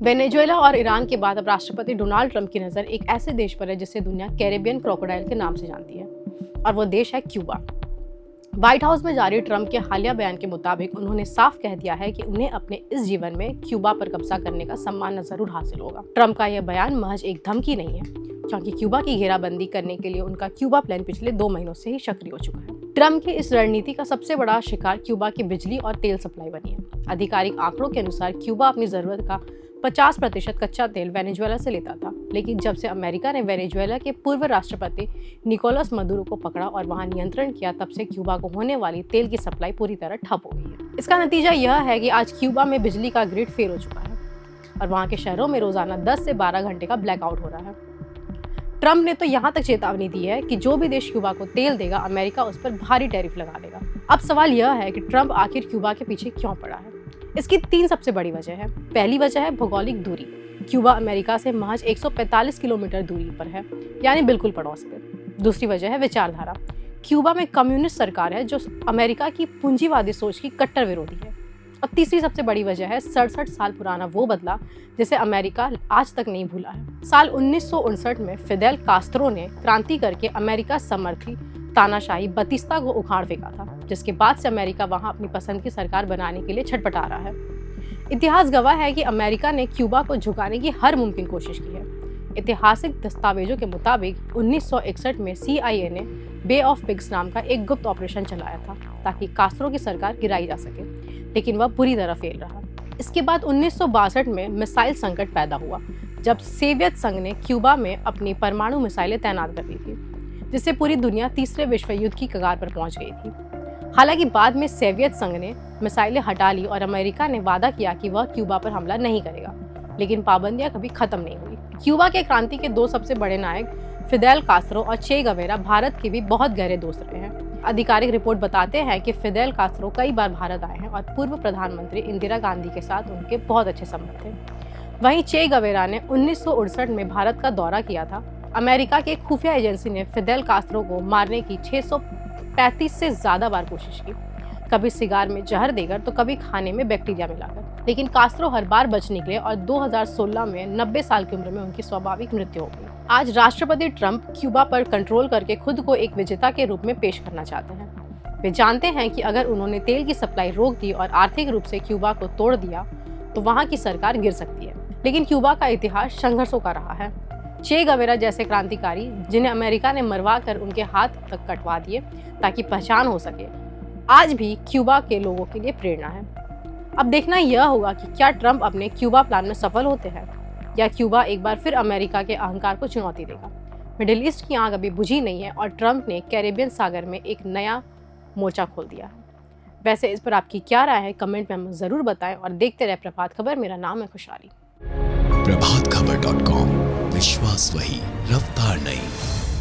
Venezuela और Iran के बाद अब राष्ट्रपति डोनाल्ड ट्रंप की नज़र एक ऐसे देश पर है जिसे दुनिया कैरेबियन क्रोकोडाइल के नाम से जानती है, और वो देश है क्यूबा। व्हाइट हाउस में जारी ट्रंप के हालिया बयान के मुताबिक उन्होंने साफ कह दिया है कि उन्हें अपने इस जीवन में क्यूबा पर कब्जा करने का सम्मान जरूर हासिल होगा। ट्रंप का यह बयान महज एक धमकी नहीं है, क्योंकि क्यूबा की घेराबंदी करने के लिए उनका क्यूबा प्लान पिछले 2 महीनों से ही सक्रिय हो चुका है। ट्रंप की इस रणनीति का सबसे बड़ा शिकार क्यूबा की बिजली और तेल सप्लाई बनी है। आधिकारिक आंकड़ों के अनुसार क्यूबा अपनी जरूरत का 50% कच्चा तेल वेनेजुएला से लेता था, लेकिन जब से अमेरिका ने वेनेजुएला के पूर्व राष्ट्रपति निकोलस मदुरो को पकड़ा और वहां नियंत्रण किया, तब से क्यूबा को होने वाली तेल की सप्लाई पूरी तरह ठप हो गई है। इसका नतीजा यह है कि आज क्यूबा में बिजली का ग्रिड फेल हो चुका है और वहां के शहरों में रोजाना 10 से 12 घंटे का ब्लैकआउट हो रहा है। ट्रंप ने तो यहाँ तक चेतावनी दी है कि जो भी देश क्यूबा को तेल देगा, अमेरिका उस पर भारी टैरिफ लगा देगा। अब सवाल यह है कि ट्रंप आखिर क्यूबा के पीछे क्यों पड़ा है। इसकी 3 सबसे बड़ी वजह है। पहली वजह है भौगोलिक दूरी। क्यूबा अमेरिका से महज 145 किलोमीटर दूरी पर है, यानी बिल्कुल पड़ोस पे। दूसरी वजह है विचारधारा। क्यूबा में कम्युनिस्ट सरकार है जो अमेरिका की पूंजीवादी सोच की कट्टर विरोधी है। और तीसरी सबसे बड़ी वजह है 67 साल पुराना वो बदला जिसे अमेरिका आज तक नहीं भूला है। साल 1959 में फिदेल कास्त्रो ने क्रांति करके अमेरिका समर्थी तानाशाही बतिस्ता को उखाड़ फेंका था, जिसके बाद से अमेरिका वहां अपनी पसंद की सरकार बनाने के लिए छटपटा रहा है। इतिहास गवाह है कि अमेरिका ने क्यूबा को झुकाने की हर मुमकिन कोशिश की है। ऐतिहासिक दस्तावेजों के मुताबिक 1961 में CIA ने बे ऑफ पिग्स नाम का एक गुप्त ऑपरेशन चलाया था ताकि कास्त्रो की सरकार गिराई जा सके, लेकिन वह पूरी तरह फेल रहा। इसके बाद 1962 में मिसाइल संकट पैदा हुआ, जब सोवियत संघ ने क्यूबा में अपनी परमाणु मिसाइलें तैनात कर दी थी, जिससे पूरी दुनिया तीसरे विश्व युद्ध की कगार पर पहुंच गई थी। हालांकि बाद में सोवियत संघ ने मिसाइलें हटा ली और अमेरिका ने वादा किया कि वह क्यूबा पर हमला नहीं करेगा, लेकिन पाबंदियां कभी खत्म नहीं हुई। क्यूबा के क्रांति के 2 सबसे बड़े नायक फिदेल कास्त्रो और चे गवेरा भारत के भी बहुत गहरे दोस्त रहे हैं। आधिकारिक रिपोर्ट बताते हैं कि फिदेल कास्त्रो कई बार भारत आए हैं और पूर्व प्रधानमंत्री इंदिरा गांधी के साथ उनके बहुत अच्छे संबंध थे। वहीं चे गवेरा ने 1968 में भारत का दौरा किया था। अमेरिका की खुफिया एजेंसी ने फिदेल कास्त्रो को मारने की 635 से ज्यादा बार कोशिश की, कभी सिगार में जहर देकर तो कभी खाने में बैक्टीरिया मिलाकर, लेकिन कास्त्रो हर बार बच निकले और 2016 में 90 साल की उम्र में उनकी स्वाभाविक मृत्यु हो गई। आज राष्ट्रपति ट्रंप क्यूबा पर कंट्रोल करके खुद को एक विजेता के रूप में पेश करना चाहते हैं। वे जानते हैं कि अगर उन्होंने तेल की सप्लाई रोक दी और आर्थिक रूप से क्यूबा को तोड़ दिया तो वहां की सरकार गिर सकती है। लेकिन क्यूबा का इतिहास संघर्षों का रहा है। चे गवेरा जैसे क्रांतिकारी, जिन्हें अमेरिका ने मरवा कर उनके हाथ तक कटवा दिए ताकि पहचान हो सके, आज भी क्यूबा के लोगों के लिए प्रेरणा है। अब देखना यह होगा कि क्या ट्रंप अपने क्यूबा प्लान में सफल होते हैं या क्यूबा एक बार फिर अमेरिका के अहंकार को चुनौती देगा। मिडिल ईस्ट की आग अभी बुझी नहीं है और ट्रंप ने कैरेबियन सागर में एक नया मोर्चा खोल दिया है। वैसे इस पर आपकी क्या राय है, कमेंट में हमें जरूर बताएं और देखते रहे प्रभात खबर। मेरा नाम है खुशहाली। प्रभातखबर.com, विश्वास वही, रफ्तार नहीं।